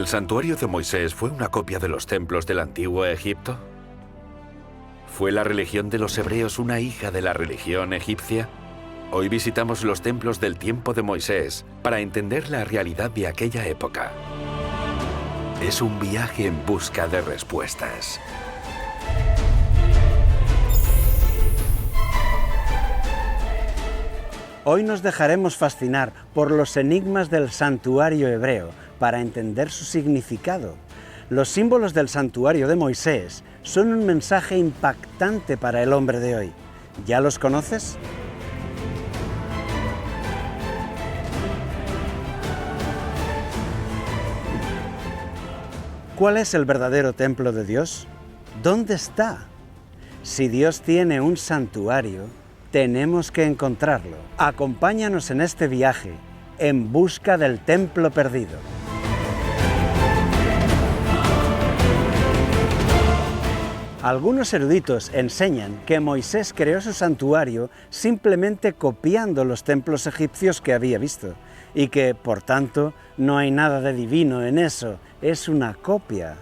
¿El santuario de Moisés fue una copia de los templos del antiguo Egipto? ¿Fue la religión de los hebreos una hija de la religión egipcia? Hoy visitamos los templos del tiempo de Moisés para entender la realidad de aquella época. Es un viaje en busca de respuestas. Hoy nos dejaremos fascinar por los enigmas del santuario hebreo para entender su significado. Los símbolos del santuario de Moisés son un mensaje impactante para el hombre de hoy. ¿Ya los conoces? ¿Cuál es el verdadero templo de Dios? ¿Dónde está? Si Dios tiene un santuario, tenemos que encontrarlo. Acompáñanos en este viaje en busca del templo perdido. Algunos eruditos enseñan que Moisés creó su santuario simplemente copiando los templos egipcios que había visto y que, por tanto, no hay nada de divino en eso, es una copia.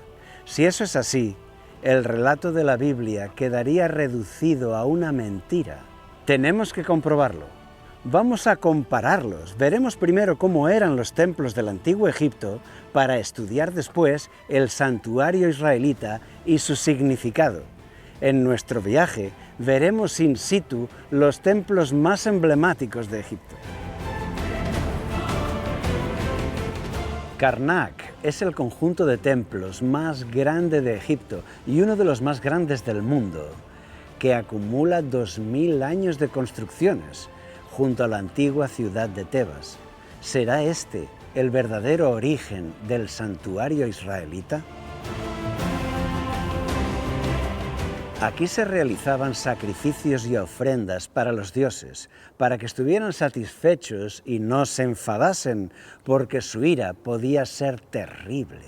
Si eso es así, el relato de la Biblia quedaría reducido a una mentira. Tenemos que comprobarlo. Vamos a compararlos. Veremos primero cómo eran los templos del antiguo Egipto para estudiar después el santuario israelita y su significado. En nuestro viaje veremos in situ los templos más emblemáticos de Egipto. Karnak es el conjunto de templos más grande de Egipto y uno de los más grandes del mundo, que acumula 2000 años de construcciones junto a la antigua ciudad de Tebas. ¿Será este el verdadero origen del santuario israelita? Aquí se realizaban sacrificios y ofrendas para los dioses, para que estuvieran satisfechos y no se enfadasen, porque su ira podía ser terrible.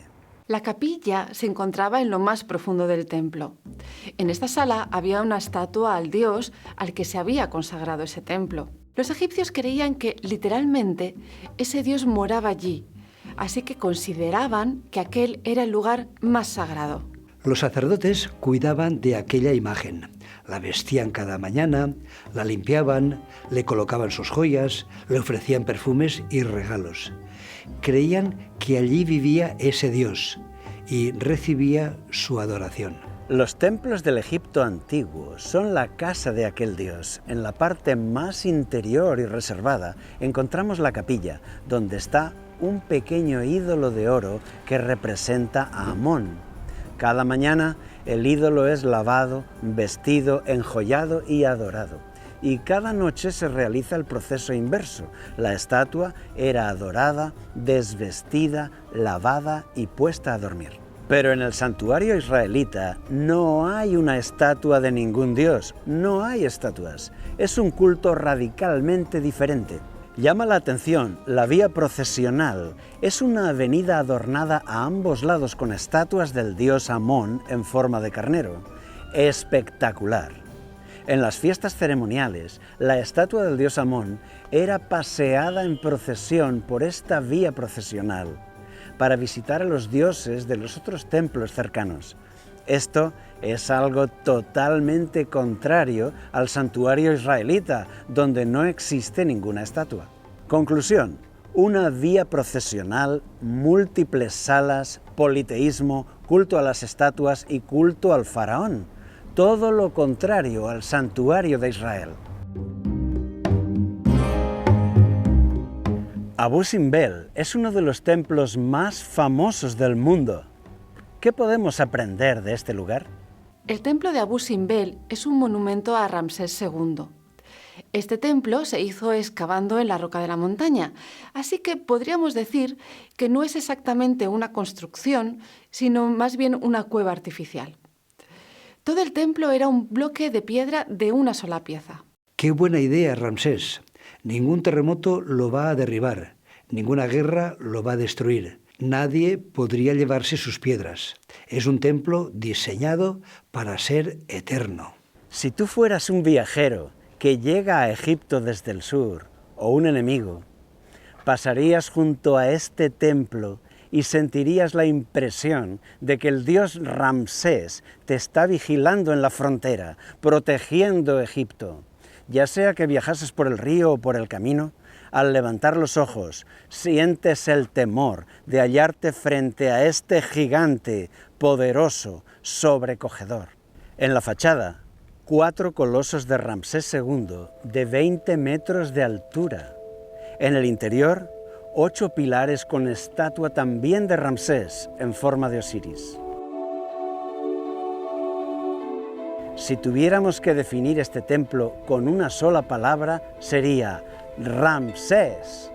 La capilla se encontraba en lo más profundo del templo. En esta sala había una estatua al dios al que se había consagrado ese templo. Los egipcios creían que, literalmente, ese dios moraba allí, así que consideraban que aquel era el lugar más sagrado. Los sacerdotes cuidaban de aquella imagen. La vestían cada mañana, la limpiaban, le colocaban sus joyas, le ofrecían perfumes y regalos. Creían que allí vivía ese Dios y recibía su adoración. Los templos del Egipto antiguo son la casa de aquel Dios. En la parte más interior y reservada encontramos la capilla, donde está un pequeño ídolo de oro que representa a Amón. Cada mañana el ídolo es lavado, vestido, enjollado y adorado. Y cada noche se realiza el proceso inverso. La estatua era adorada, desvestida, lavada y puesta a dormir. Pero en el santuario israelita no hay una estatua de ningún dios, no hay estatuas. Es un culto radicalmente diferente. Llama la atención, la vía procesional es una avenida adornada a ambos lados con estatuas del dios Amón en forma de carnero. Espectacular. En las fiestas ceremoniales, la estatua del dios Amón era paseada en procesión por esta vía procesional para visitar a los dioses de los otros templos cercanos. Esto es algo totalmente contrario al santuario israelita, donde no existe ninguna estatua. Conclusión: una vía procesional, múltiples salas, politeísmo, culto a las estatuas y culto al faraón. Todo lo contrario al santuario de Israel. Abu Simbel es uno de los templos más famosos del mundo. ¿Qué podemos aprender de este lugar? El templo de Abu Simbel es un monumento a Ramsés II. Este templo se hizo excavando en la roca de la montaña, así que podríamos decir que no es exactamente una construcción, sino más bien una cueva artificial. Todo el templo era un bloque de piedra de una sola pieza. ¡Qué buena idea, Ramsés! Ningún terremoto lo va a derribar, ninguna guerra lo va a destruir. Nadie podría llevarse sus piedras. Es un templo diseñado para ser eterno. Si tú fueras un viajero que llega a Egipto desde el sur, o un enemigo, pasarías junto a este templo y sentirías la impresión de que el dios Ramsés te está vigilando en la frontera, protegiendo Egipto. Ya sea que viajases por el río o por el camino, al levantar los ojos, sientes el temor de hallarte frente a este gigante poderoso, sobrecogedor. En la fachada, 4 colosos de Ramsés II de 20 metros de altura. En el interior, 8 pilares con estatua también de Ramsés en forma de Osiris. Si tuviéramos que definir este templo con una sola palabra, sería Ramsés.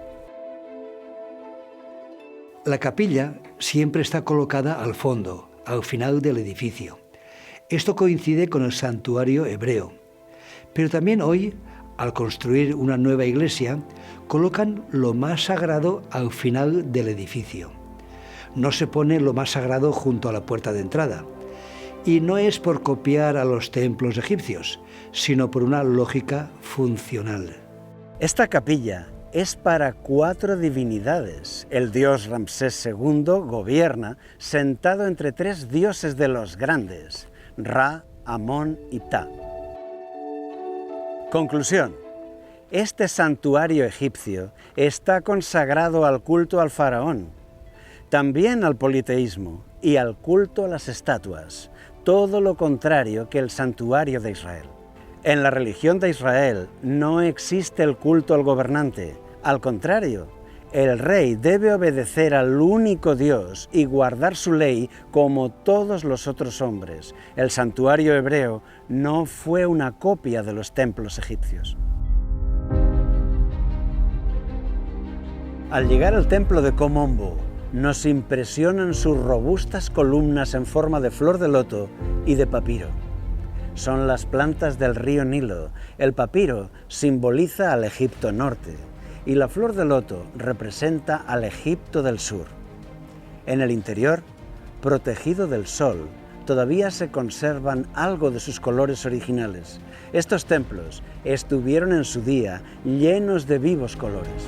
La capilla siempre está colocada al fondo, al final del edificio. Esto coincide con el santuario hebreo. Pero también hoy, al construir una nueva iglesia, colocan lo más sagrado al final del edificio. No se pone lo más sagrado junto a la puerta de entrada. Y no es por copiar a los templos egipcios, sino por una lógica funcional. Esta capilla es para 4 divinidades. El dios Ramsés II gobierna sentado entre 3 dioses de los grandes, Ra, Amón y Ptah. Conclusión. Este santuario egipcio está consagrado al culto al faraón, también al politeísmo y al culto a las estatuas, todo lo contrario que el santuario de Israel. En la religión de Israel no existe el culto al gobernante, al contrario, el rey debe obedecer al único Dios y guardar su ley como todos los otros hombres. El santuario hebreo no fue una copia de los templos egipcios. Al llegar al templo de Komombo, nos impresionan sus robustas columnas en forma de flor de loto y de papiro. Son las plantas del río Nilo. El papiro simboliza al Egipto norte y la flor de loto representa al Egipto del sur. En el interior, protegido del sol, todavía se conservan algo de sus colores originales. Estos templos estuvieron en su día llenos de vivos colores.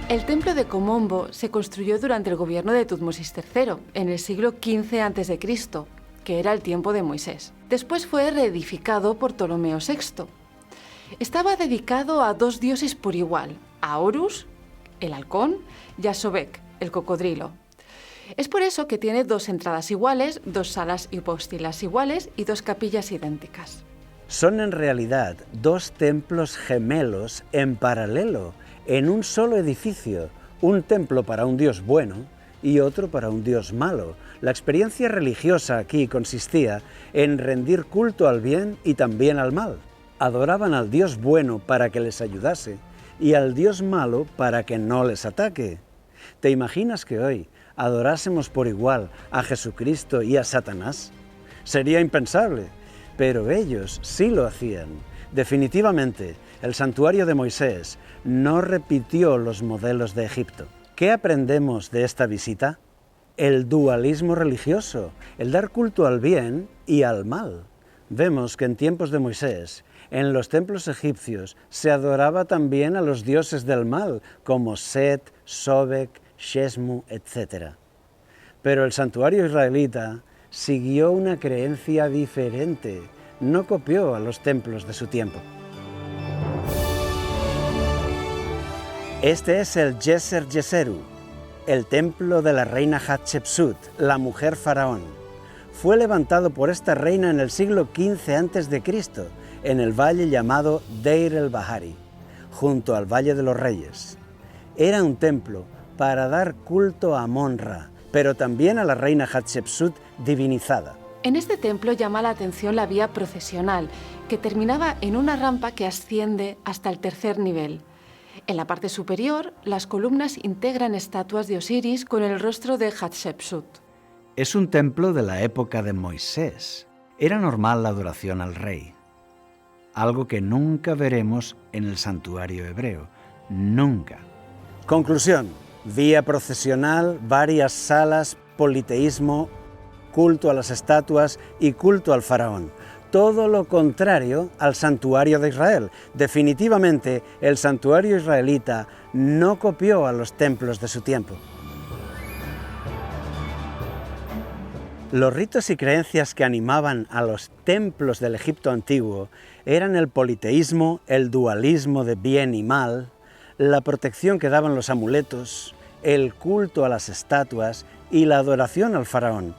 El templo de Komombo se construyó durante el gobierno de Tutmosis III, en el siglo XV a.C., que era el tiempo de Moisés. Después fue reedificado por Ptolomeo VI. Estaba dedicado a 2 dioses por igual, a Horus, el halcón, y a Sobek, el cocodrilo. Es por eso que tiene 2 entradas iguales, 2 salas hipóstilas iguales y 2 capillas idénticas. Son en realidad 2 templos gemelos en paralelo, en un solo edificio, un templo para un dios bueno y otro para un dios malo. La experiencia religiosa aquí consistía en rendir culto al bien y también al mal. Adoraban al dios bueno para que les ayudase y al dios malo para que no les ataque. ¿Te imaginas que hoy adorásemos por igual a Jesucristo y a Satanás? Sería impensable, pero ellos sí lo hacían. Definitivamente, el santuario de Moisés no repitió los modelos de Egipto. ¿Qué aprendemos de esta visita? El dualismo religioso, el dar culto al bien y al mal. Vemos que en tiempos de Moisés, en los templos egipcios, se adoraba también a los dioses del mal, como Set, Sobek, Shesmu, etc. Pero el santuario israelita siguió una creencia diferente, no copió a los templos de su tiempo. Este es el Djeser Djeseru, el templo de la reina Hatshepsut, la mujer faraón. Fue levantado por esta reina en el siglo XV a.C., en el valle llamado Deir el-Bahari, junto al Valle de los Reyes. Era un templo para dar culto a Amon-Ra, pero también a la reina Hatshepsut divinizada. En este templo llama la atención la vía procesional, que terminaba en una rampa que asciende hasta el 3er nivel. En la parte superior, las columnas integran estatuas de Osiris con el rostro de Hatshepsut. Es un templo de la época de Moisés. Era normal la adoración al rey, algo que nunca veremos en el santuario hebreo. Nunca. Conclusión. Vía procesional, varias salas, politeísmo, culto a las estatuas y culto al faraón. Todo lo contrario al santuario de Israel. Definitivamente, el santuario israelita no copió a los templos de su tiempo. Los ritos y creencias que animaban a los templos del Egipto antiguo eran el politeísmo, el dualismo de bien y mal, la protección que daban los amuletos, el culto a las estatuas y la adoración al faraón.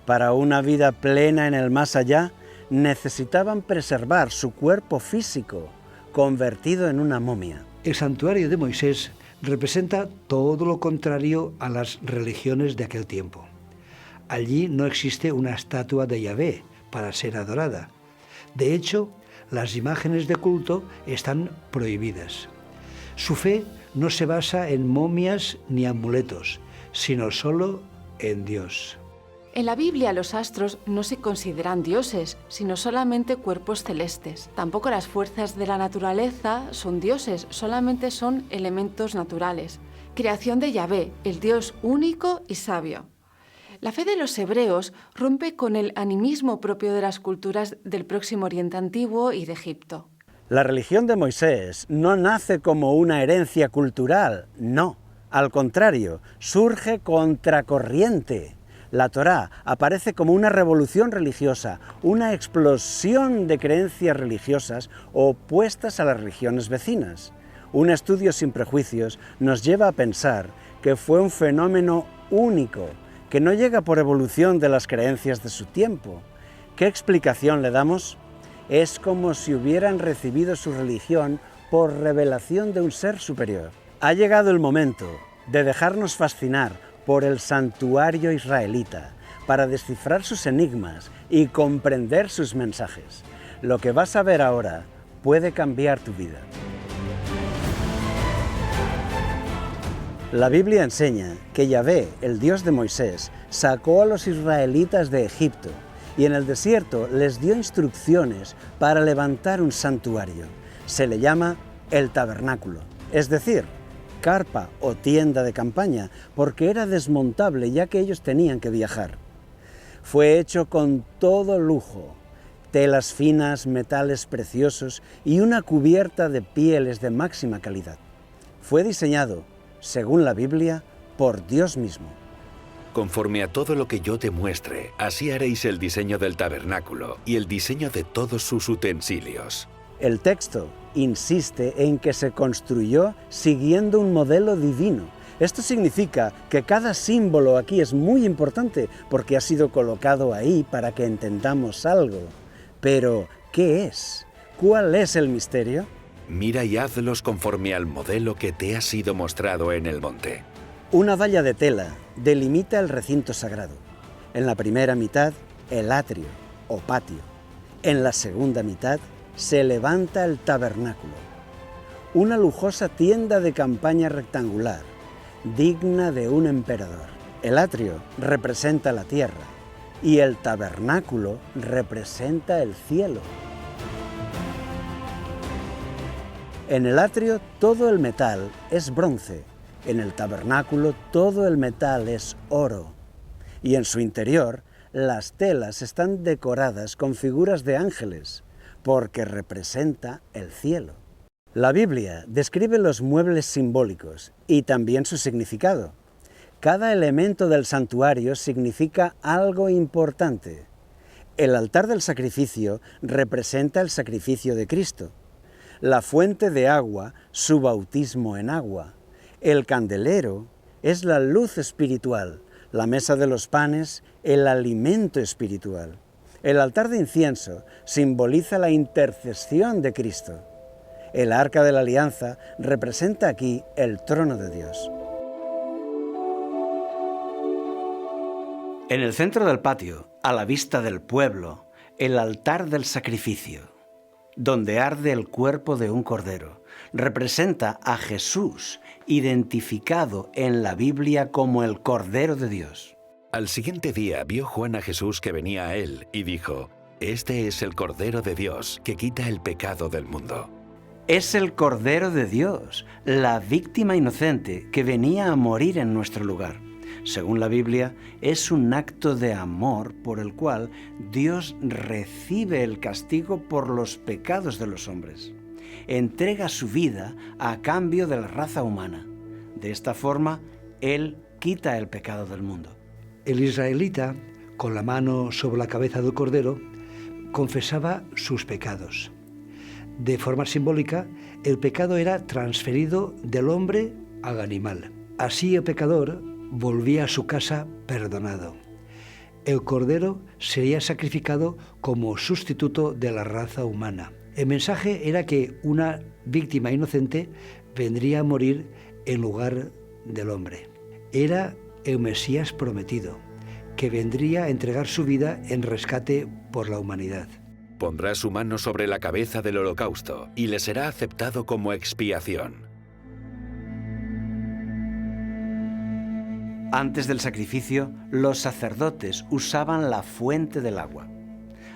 Para una vida plena en el más allá, necesitaban preservar su cuerpo físico, convertido en una momia. El santuario de Moisés representa todo lo contrario a las religiones de aquel tiempo. Allí no existe una estatua de Yahvé para ser adorada. De hecho, las imágenes de culto están prohibidas. Su fe no se basa en momias ni amuletos, sino solo en Dios. En la Biblia los astros no se consideran dioses, sino solamente cuerpos celestes. Tampoco las fuerzas de la naturaleza son dioses, solamente son elementos naturales. Creación de Yahvé, el Dios único y sabio. La fe de los hebreos rompe con el animismo propio de las culturas del Próximo Oriente Antiguo y de Egipto. La religión de Moisés no nace como una herencia cultural, no. Al contrario, surge contracorriente. La Torá aparece como una revolución religiosa, una explosión de creencias religiosas opuestas a las religiones vecinas. Un estudio sin prejuicios nos lleva a pensar que fue un fenómeno único, que no llega por evolución de las creencias de su tiempo. ¿Qué explicación le damos? Es como si hubieran recibido su religión por revelación de un ser superior. Ha llegado el momento de dejarnos fascinar por el santuario israelita para descifrar sus enigmas y comprender sus mensajes. Lo que vas a ver ahora puede cambiar tu vida. La Biblia enseña que Yahvé, el Dios de Moisés, sacó a los israelitas de Egipto y en el desierto les dio instrucciones para levantar un santuario. Se le llama el tabernáculo, es decir, carpa o tienda de campaña, porque era desmontable ya que ellos tenían que viajar. Fue hecho con todo lujo, telas finas, metales preciosos y una cubierta de pieles de máxima calidad. Fue diseñado, según la Biblia, por Dios mismo. Conforme a todo lo que yo te muestre, así haréis el diseño del tabernáculo y el diseño de todos sus utensilios. El texto insiste en que se construyó siguiendo un modelo divino. Esto significa que cada símbolo aquí es muy importante porque ha sido colocado ahí para que entendamos algo. Pero, ¿qué es? ¿Cuál es el misterio? Mira y hazlos conforme al modelo que te ha sido mostrado en el monte. Una valla de tela delimita el recinto sagrado. En la primera mitad, el atrio o patio. En la segunda mitad, se levanta el tabernáculo. Una lujosa tienda de campaña rectangular, digna de un emperador. El atrio representa la tierra y el tabernáculo representa el cielo. En el atrio todo el metal es bronce, en el tabernáculo todo el metal es oro, y en su interior las telas están decoradas con figuras de ángeles, porque representa el cielo. La Biblia describe los muebles simbólicos y también su significado. Cada elemento del santuario significa algo importante. El altar del sacrificio representa el sacrificio de Cristo. La fuente de agua, su bautismo en agua. El candelero es la luz espiritual, la mesa de los panes, el alimento espiritual. El altar de incienso simboliza la intercesión de Cristo. El arca de la alianza representa aquí el trono de Dios. En el centro del patio, a la vista del pueblo, el altar del sacrificio, donde arde el cuerpo de un cordero, representa a Jesús, identificado en la Biblia como el Cordero de Dios. Al siguiente día vio Juan a Jesús que venía a él y dijo: «Este es el Cordero de Dios que quita el pecado del mundo». Es el Cordero de Dios, la víctima inocente que venía a morir en nuestro lugar. Según la Biblia, es un acto de amor por el cual Dios recibe el castigo por los pecados de los hombres. Entrega su vida a cambio de la raza humana. De esta forma, Él quita el pecado del mundo. El israelita, con la mano sobre la cabeza del cordero, confesaba sus pecados. De forma simbólica, el pecado era transferido del hombre al animal. Así el pecador volvía a su casa perdonado. El cordero sería sacrificado como sustituto de la raza humana. El mensaje era que una víctima inocente vendría a morir en lugar del hombre. Era el Mesías prometido, que vendría a entregar su vida en rescate por la humanidad. Pondrá su mano sobre la cabeza del holocausto y le será aceptado como expiación. Antes del sacrificio, los sacerdotes usaban la fuente del agua.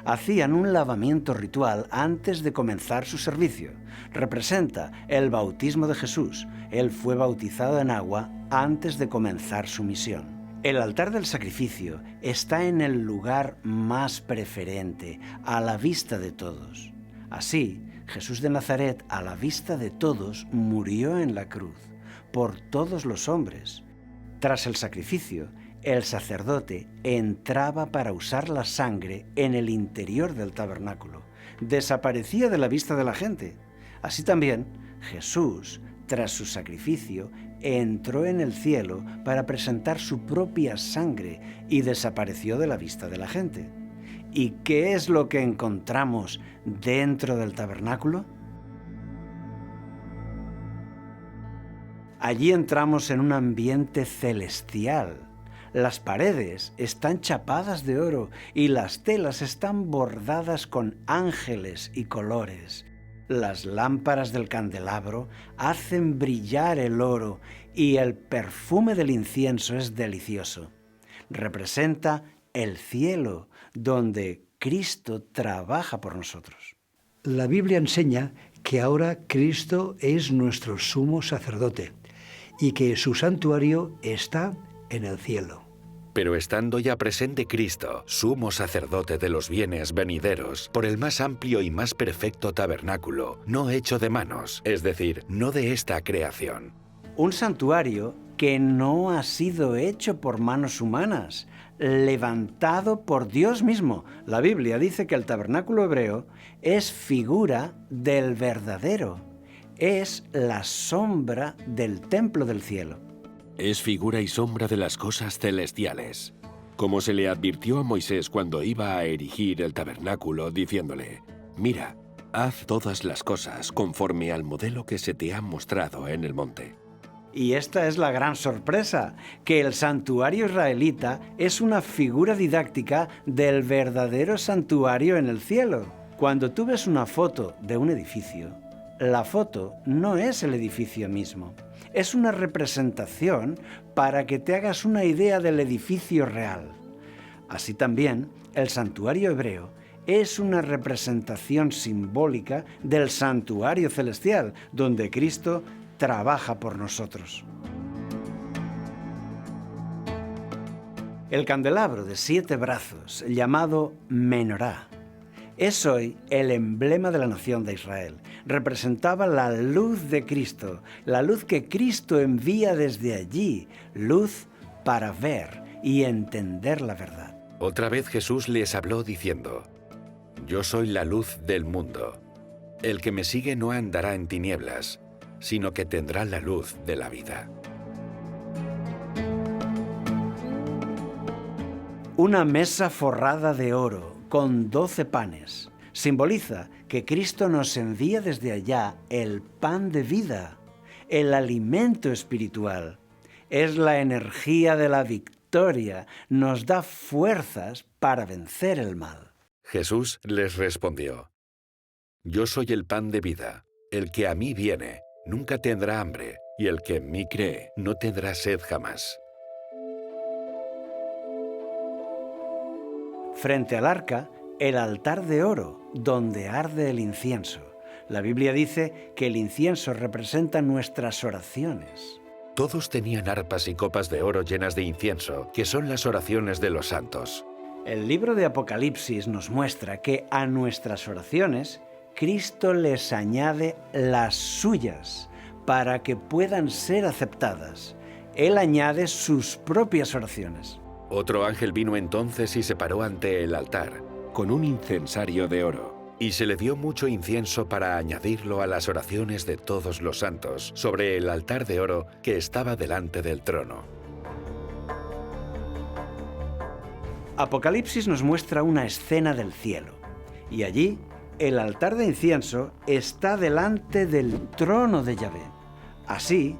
Hacían un lavamiento ritual antes de comenzar su servicio. Representa el bautismo de Jesús. Él fue bautizado en agua antes de comenzar su misión. El altar del sacrificio está en el lugar más preferente, a la vista de todos. Así, Jesús de Nazaret, a la vista de todos, murió en la cruz, por todos los hombres. Tras el sacrificio, el sacerdote entraba para usar la sangre en el interior del tabernáculo. Desaparecía de la vista de la gente. Así también, Jesús, tras su sacrificio, entró en el cielo para presentar su propia sangre y desapareció de la vista de la gente. ¿Y qué es lo que encontramos dentro del tabernáculo? Allí entramos en un ambiente celestial. Las paredes están chapadas de oro y las telas están bordadas con ángeles y colores. Las lámparas del candelabro hacen brillar el oro y el perfume del incienso es delicioso. Representa el cielo donde Cristo trabaja por nosotros. La Biblia enseña que ahora Cristo es nuestro sumo sacerdote y que su santuario está en el cielo. Pero estando ya presente Cristo, sumo sacerdote de los bienes venideros, por el más amplio y más perfecto tabernáculo, no hecho de manos, es decir, no de esta creación. Un santuario que no ha sido hecho por manos humanas, levantado por Dios mismo. La Biblia dice que el tabernáculo hebreo es figura del verdadero. Es la sombra del templo del cielo. Es figura y sombra de las cosas celestiales. Como se le advirtió a Moisés cuando iba a erigir el tabernáculo, diciéndole: «Mira, haz todas las cosas conforme al modelo que se te ha mostrado en el monte». Y esta es la gran sorpresa, que el santuario israelita es una figura didáctica del verdadero santuario en el cielo. Cuando tú ves una foto de un edificio, la foto no es el edificio mismo. Es una representación para que te hagas una idea del edificio real. Así también, el santuario hebreo es una representación simbólica del santuario celestial, donde Cristo trabaja por nosotros. El candelabro de 7 brazos, llamado menorá, es hoy el emblema de la nación de Israel. Representaba la luz de Cristo, la luz que Cristo envía desde allí, luz para ver y entender la verdad. Otra vez Jesús les habló diciendo: «Yo soy la luz del mundo. El que me sigue no andará en tinieblas, sino que tendrá la luz de la vida». Una mesa forrada de oro con 12 panes simboliza que Cristo nos envía desde allá el pan de vida, el alimento espiritual. Es la energía de la victoria, nos da fuerzas para vencer el mal. Jesús les respondió: «Yo soy el pan de vida. El que a mí viene nunca tendrá hambre, y el que en mí cree no tendrá sed jamás». Frente al arca, el altar de oro donde arde el incienso. La Biblia dice que el incienso representa nuestras oraciones. Todos tenían arpas y copas de oro llenas de incienso, que son las oraciones de los santos. El libro de Apocalipsis nos muestra que a nuestras oraciones Cristo les añade las suyas para que puedan ser aceptadas. Él añade sus propias oraciones. Otro ángel vino entonces y se paró ante el altar, con un incensario de oro, y se le dio mucho incienso para añadirlo a las oraciones de todos los santos, sobre el altar de oro que estaba delante del trono. Apocalipsis nos muestra una escena del cielo, y allí el altar de incienso está delante del trono de Yahvé. Así,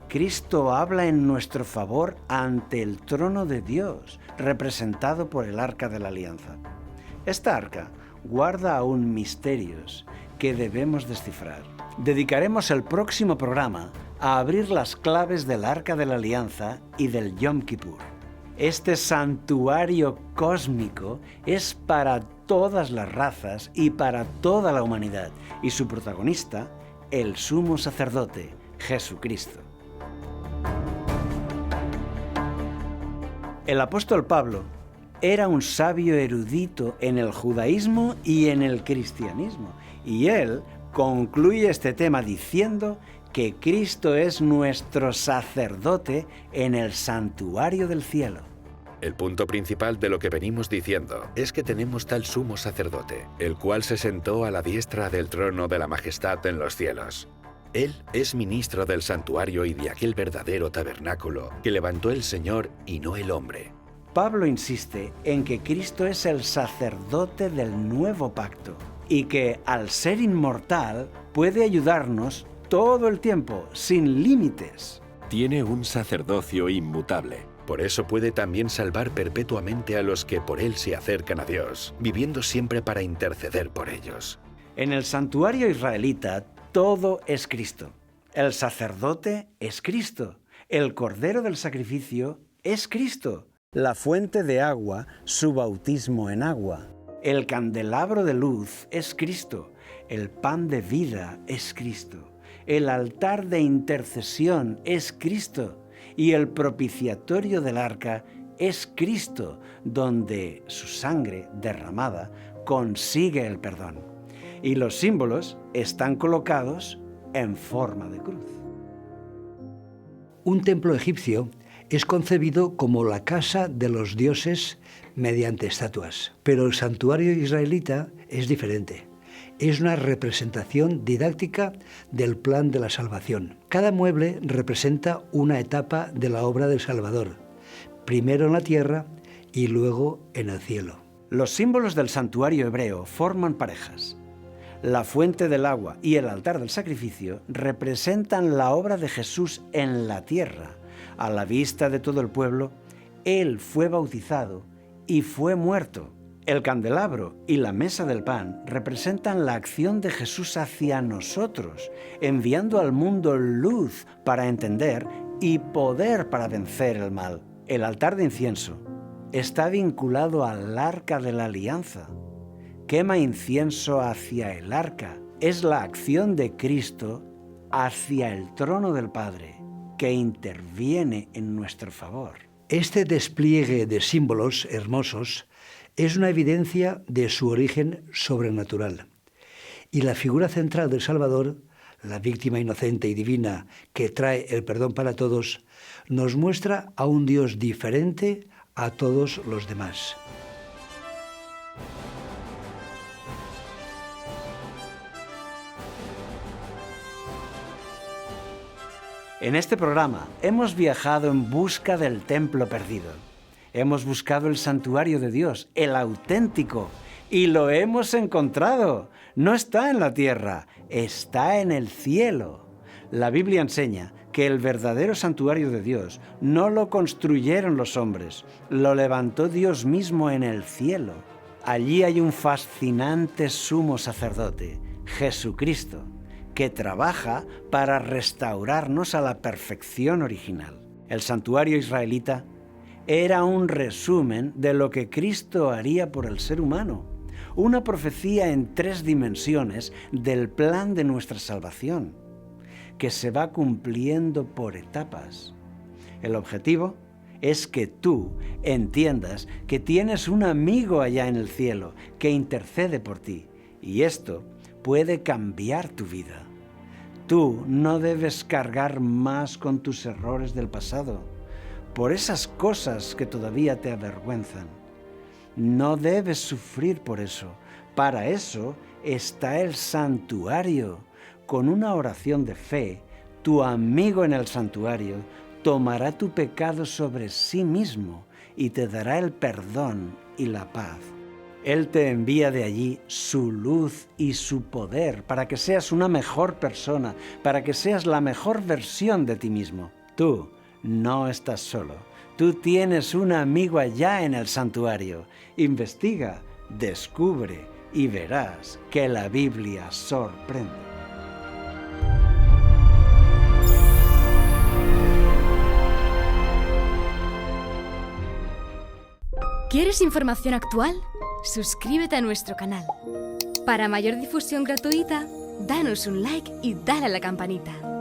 Cristo habla en nuestro favor ante el trono de Dios, representado por el Arca de la Alianza. Esta arca guarda aún misterios que debemos descifrar. Dedicaremos el próximo programa a abrir las claves del Arca de la Alianza y del Yom Kippur. Este santuario cósmico es para todas las razas y para toda la humanidad, y su protagonista, el sumo sacerdote, Jesucristo. El apóstol Pablo era un sabio erudito en el judaísmo y en el cristianismo, y él concluye este tema diciendo que Cristo es nuestro sacerdote en el santuario del cielo. El punto principal de lo que venimos diciendo es que tenemos tal sumo sacerdote, el cual se sentó a la diestra del trono de la majestad en los cielos. Él es ministro del santuario y de aquel verdadero tabernáculo que levantó el Señor y no el hombre. Pablo insiste en que Cristo es el sacerdote del nuevo pacto y que, al ser inmortal, puede ayudarnos todo el tiempo, sin límites. Tiene un sacerdocio inmutable. Por eso puede también salvar perpetuamente a los que por él se acercan a Dios, viviendo siempre para interceder por ellos. En el santuario israelita, todo es Cristo. El sacerdote es Cristo. El cordero del sacrificio es Cristo. La fuente de agua, su bautismo en agua. El candelabro de luz es Cristo. El pan de vida es Cristo. El altar de intercesión es Cristo. Y el propiciatorio del arca es Cristo, donde su sangre derramada consigue el perdón. Y los símbolos están colocados en forma de cruz. Un templo egipcio es concebido como la casa de los dioses mediante estatuas, pero el santuario israelita es diferente. Es una representación didáctica del plan de la salvación. Cada mueble representa una etapa de la obra del Salvador, primero en la tierra y luego en el cielo. Los símbolos del santuario hebreo forman parejas. La fuente del agua y el altar del sacrificio representan la obra de Jesús en la tierra. A la vista de todo el pueblo, Él fue bautizado y fue muerto. El candelabro y la mesa del pan representan la acción de Jesús hacia nosotros, enviando al mundo luz para entender y poder para vencer el mal. El altar de incienso está vinculado al arca de la alianza. Quema incienso hacia el arca. Es la acción de Cristo hacia el trono del Padre, que interviene en nuestro favor. Este despliegue de símbolos hermosos es una evidencia de su origen sobrenatural. Y la figura central del Salvador, la víctima inocente y divina que trae el perdón para todos, nos muestra a un Dios diferente a todos los demás. En este programa hemos viajado en busca del templo perdido. Hemos buscado el santuario de Dios, el auténtico, y lo hemos encontrado. No está en la tierra, está en el cielo. La Biblia enseña que el verdadero santuario de Dios no lo construyeron los hombres, lo levantó Dios mismo en el cielo. Allí hay un fascinante sumo sacerdote, Jesucristo, que trabaja para restaurarnos a la perfección original. El santuario israelita era un resumen de lo que Cristo haría por el ser humano, una profecía en 3 dimensiones del plan de nuestra salvación, que se va cumpliendo por etapas. El objetivo es que tú entiendas que tienes un amigo allá en el cielo que intercede por ti, y esto puede cambiar tu vida. Tú no debes cargar más con tus errores del pasado, por esas cosas que todavía te avergüenzan. No debes sufrir por eso. Para eso está el santuario. Con una oración de fe, tu amigo en el santuario tomará tu pecado sobre sí mismo y te dará el perdón y la paz. Él te envía de allí su luz y su poder para que seas una mejor persona, para que seas la mejor versión de ti mismo. Tú no estás solo. Tú tienes un amigo allá en el santuario. Investiga, descubre y verás que la Biblia sorprende. ¿Quieres información actual? Suscríbete a nuestro canal. Para mayor difusión gratuita, danos un like y dale a la campanita.